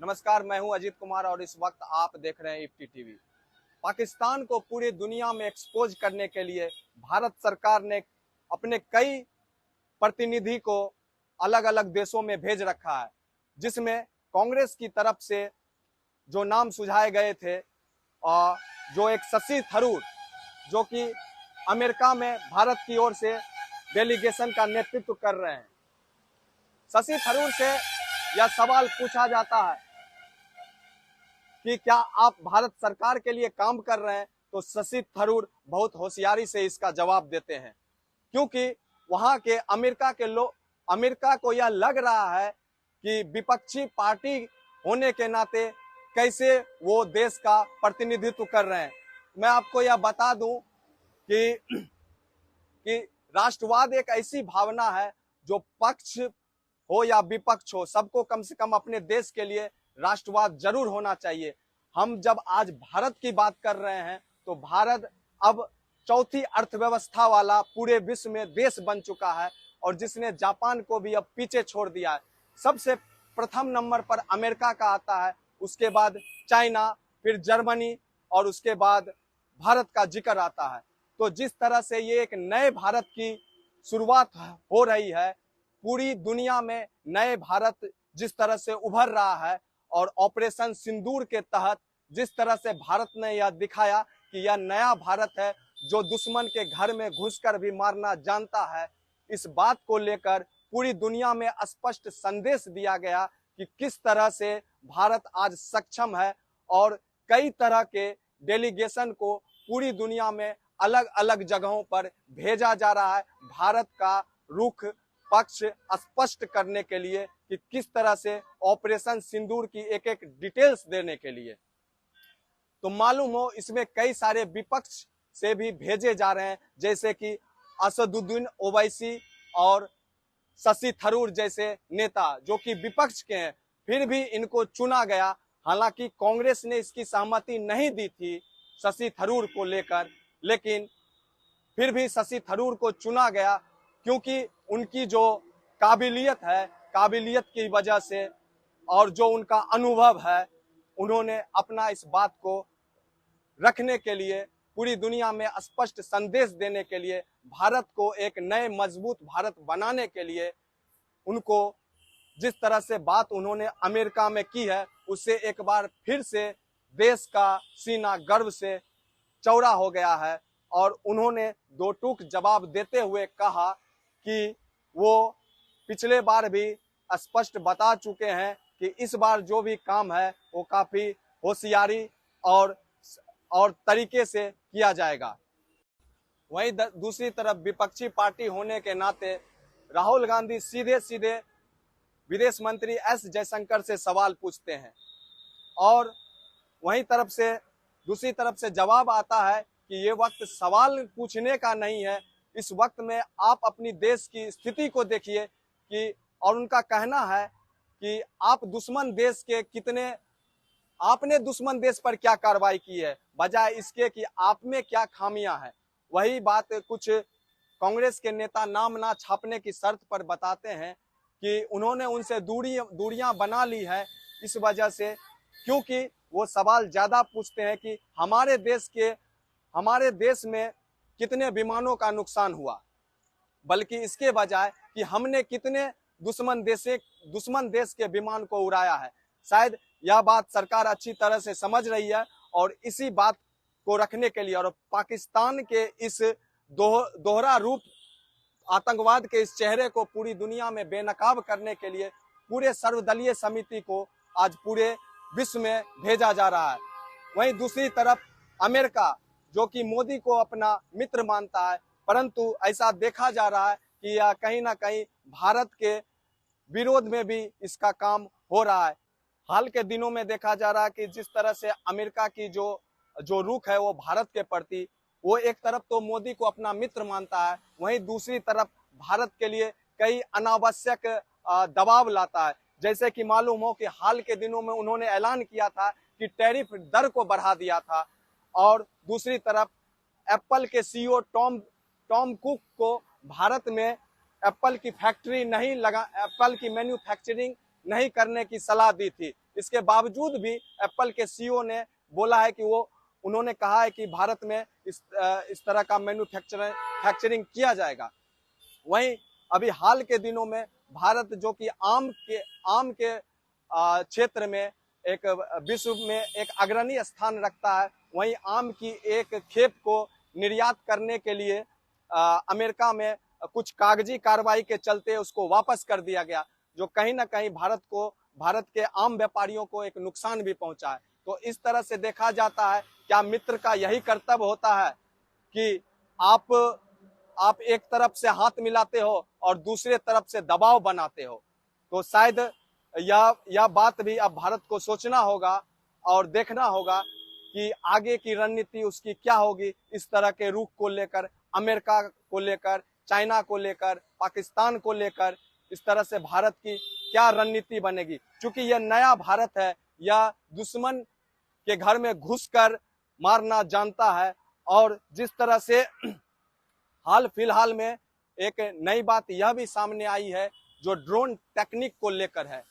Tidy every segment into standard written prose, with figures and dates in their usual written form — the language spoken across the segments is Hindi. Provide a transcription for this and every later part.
नमस्कार, मैं हूं अजीत कुमार और इस वक्त आप देख रहे हैं इफ्ती टीवी। पाकिस्तान को पूरी दुनिया में एक्सपोज करने के लिए भारत सरकार ने अपने कई प्रतिनिधि को अलग अलग देशों में भेज रखा है, जिसमें कांग्रेस की तरफ से जो नाम सुझाए गए थे और जो एक शशि थरूर जो कि अमेरिका में भारत की ओर से डेलीगेशन का नेतृत्व कर रहे हैं। शशि थरूर से यह सवाल पूछा जाता है कि क्या आप भारत सरकार के लिए काम कर रहे हैं, तो शशि थरूर बहुत होशियारी से इसका जवाब देते हैं, क्योंकि वहां के अमेरिका को यह लग रहा है कि विपक्षी पार्टी होने के नाते कैसे वो देश का प्रतिनिधित्व कर रहे हैं। मैं आपको यह बता दूं कि राष्ट्रवाद एक ऐसी भावना है जो पक्ष हो या विपक्ष हो, सबको कम से कम अपने देश के लिए राष्ट्रवाद जरूर होना चाहिए। हम जब आज भारत की बात कर रहे हैं तो भारत अब चौथी अर्थव्यवस्था वाला पूरे विश्व में देश बन चुका है और जिसने जापान को भी अब पीछे छोड़ दिया है। सबसे प्रथम नंबर पर अमेरिका का आता है, उसके बाद चाइना, फिर जर्मनी और उसके बाद भारत का जिक्र आता है। तो जिस तरह से ये एक नए भारत की शुरुआत हो रही है, पूरी दुनिया में नए भारत जिस तरह से उभर रहा है और ऑपरेशन सिंदूर के तहत जिस तरह से भारत ने यह दिखाया कि यह नया भारत है जो दुश्मन के घर में घुसकर भी मारना जानता है, इस बात को लेकर पूरी दुनिया में स्पष्ट संदेश दिया गया कि किस तरह से भारत आज सक्षम है और कई तरह के डेलीगेशन को पूरी दुनिया में अलग अलग जगहों पर भेजा जा रहा है, भारत का रुख पक्ष स्पष्ट करने के लिए कि किस तरह से ऑपरेशन सिंदूर की एक एक डिटेल्स देने के लिए। तो मालूम हो इसमें कई सारे विपक्ष से भी भेजे जा रहे हैं, जैसे कि असदुद्दीन ओवैसी और शशि थरूर जैसे नेता जो कि विपक्ष के हैं, फिर भी इनको चुना गया। हालांकि कांग्रेस ने इसकी सहमति नहीं दी थी शशि थरूर को लेकर, लेकिन फिर भी शशि थरूर को चुना गया क्योंकि उनकी जो काबिलियत है, काबिलियत की वजह से और जो उनका अनुभव है, उन्होंने अपना इस बात को रखने के लिए, पूरी दुनिया में स्पष्ट संदेश देने के लिए, भारत को एक नए मजबूत भारत बनाने के लिए, उनको जिस तरह से बात उन्होंने अमेरिका में की है, उससे एक बार फिर से देश का सीना गर्व से चौड़ा हो गया है और उन्होंने दो टूक जवाब देते हुए कहा कि वो पिछले बार भी स्पष्ट बता चुके हैं कि इस बार जो भी काम है वो काफी होशियारी और तरीके से किया जाएगा। वहीं दूसरी तरफ विपक्षी पार्टी होने के नाते राहुल गांधी सीधे सीधे विदेश मंत्री एस जयशंकर से सवाल पूछते हैं और वहीं दूसरी तरफ से जवाब आता है कि ये वक्त सवाल पूछने का नहीं है, इस वक्त में आप अपनी देश की स्थिति को देखिए कि, और उनका कहना है कि आप दुश्मन देश के आपने दुश्मन देश पर क्या कार्रवाई की है, बजाय इसके कि आप में क्या खामियां हैं। वही बात कुछ कांग्रेस के नेता नाम ना छापने की शर्त पर बताते हैं कि उन्होंने उनसे दूरियां बना ली है, इस वजह से, क्योंकि वो सवाल ज्यादा पूछते हैं कि हमारे देश में कितने विमानों का नुकसान हुआ, बल्कि इसके बजाय कि हमने कितने दुश्मन देश के विमान को उड़ाया है। शायद यह बात सरकार अच्छी तरह से समझ रही है और इसी बात को रखने के लिए और पाकिस्तान के इस दोहरा रूप आतंकवाद के इस चेहरे को पूरी दुनिया में बेनकाब करने के लिए पूरे सर्वदलीय समिति को आज पूरे विश्व में भेजा जा रहा है। वहीं दूसरी तरफ अमेरिका जो कि मोदी को अपना मित्र मानता है, परंतु ऐसा देखा जा रहा है कि यह कहीं ना कहीं भारत के विरोध में भी इसका काम हो रहा है। हाल के दिनों में देखा जा रहा है कि जिस तरह से अमेरिका की जो रुख है वो भारत के प्रति, वो एक तरफ तो मोदी को अपना मित्र मानता है, वहीं दूसरी तरफ भारत के लिए कई अनावश्यक दबाव लाता है। जैसे कि मालूम हो कि हाल के दिनों में उन्होंने ऐलान किया था कि टैरिफ दर को बढ़ा दिया था और दूसरी तरफ एप्पल के सीईओ टॉम कुक को भारत में एप्पल की मैन्युफैक्चरिंग नहीं करने की सलाह दी थी। इसके बावजूद भी एप्पल के सीईओ ने बोला है कि उन्होंने कहा है कि भारत में इस तरह का मैन्युफैक्चरिंग किया जाएगा। वहीं अभी हाल के दिनों में भारत जो कि आम के क्षेत्र में एक विश्व में एक अग्रणी स्थान रखता है, वहीं आम की एक खेप को निर्यात करने के लिए अमेरिका में कुछ कागजी कार्रवाई के चलते उसको वापस कर दिया गया, जो कहीं ना कहीं भारत के आम व्यापारियों को एक नुकसान भी पहुंचा है। तो इस तरह से देखा जाता है, क्या मित्र का यही कर्तव्य होता है कि आप एक तरफ से हाथ मिलाते हो और दूसरे तरफ से दबाव बनाते हो? तो शायद यह बात भी अब भारत को सोचना होगा और देखना होगा कि आगे की रणनीति उसकी क्या होगी। इस तरह के रुख को लेकर, अमेरिका को लेकर, चाइना को लेकर, पाकिस्तान को लेकर, इस तरह से भारत की क्या रणनीति बनेगी। क्योंकि यह नया भारत है, यह दुश्मन के घर में घुसकर मारना जानता है। और जिस तरह से हाल फिलहाल में एक नई बात यह भी सामने आई है जो ड्रोन टेक्निक को लेकर है।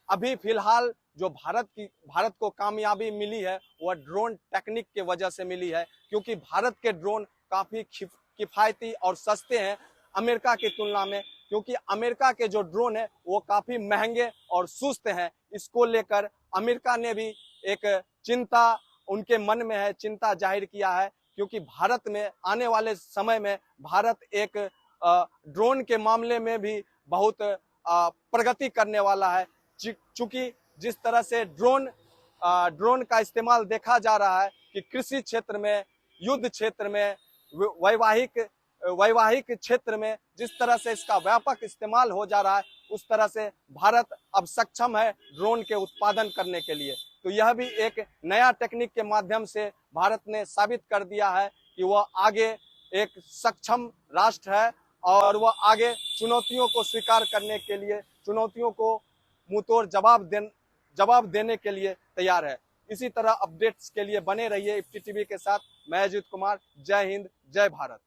अभी फिलहाल जो भारत को कामयाबी मिली है वह ड्रोन टेक्निक के वजह से मिली है, क्योंकि भारत के ड्रोन काफी किफायती और सस्ते हैं अमेरिका की तुलना में। क्योंकि अमेरिका के जो ड्रोन है वो काफी महंगे और सुस्त हैं। इसको लेकर अमेरिका ने भी एक चिंता उनके मन में है, चिंता जाहिर किया है। क्योंकि भारत में आने वाले समय में भारत एक ड्रोन के मामले में भी बहुत प्रगति करने वाला है। चूंकि जिस तरह से ड्रोन का इस्तेमाल देखा जा रहा है कि कृषि क्षेत्र में, युद्ध क्षेत्र में, वैवाहिक क्षेत्र में जिस तरह से इसका व्यापक इस्तेमाल हो जा रहा है, उस तरह से भारत अब सक्षम है ड्रोन के उत्पादन करने के लिए। तो यह भी एक नया टेक्निक के माध्यम से भारत ने साबित कर दिया है कि वह आगे एक सक्षम राष्ट्र है और वह आगे चुनौतियों को स्वीकार करने के लिए, चुनौतियों को मुंहतोड़ जवाब देने के लिए तैयार है। इसी तरह अपडेट्स के लिए बने रहिए इफ्ती टीवी के साथ। मैं अजीत कुमार। जय हिंद, जय भारत।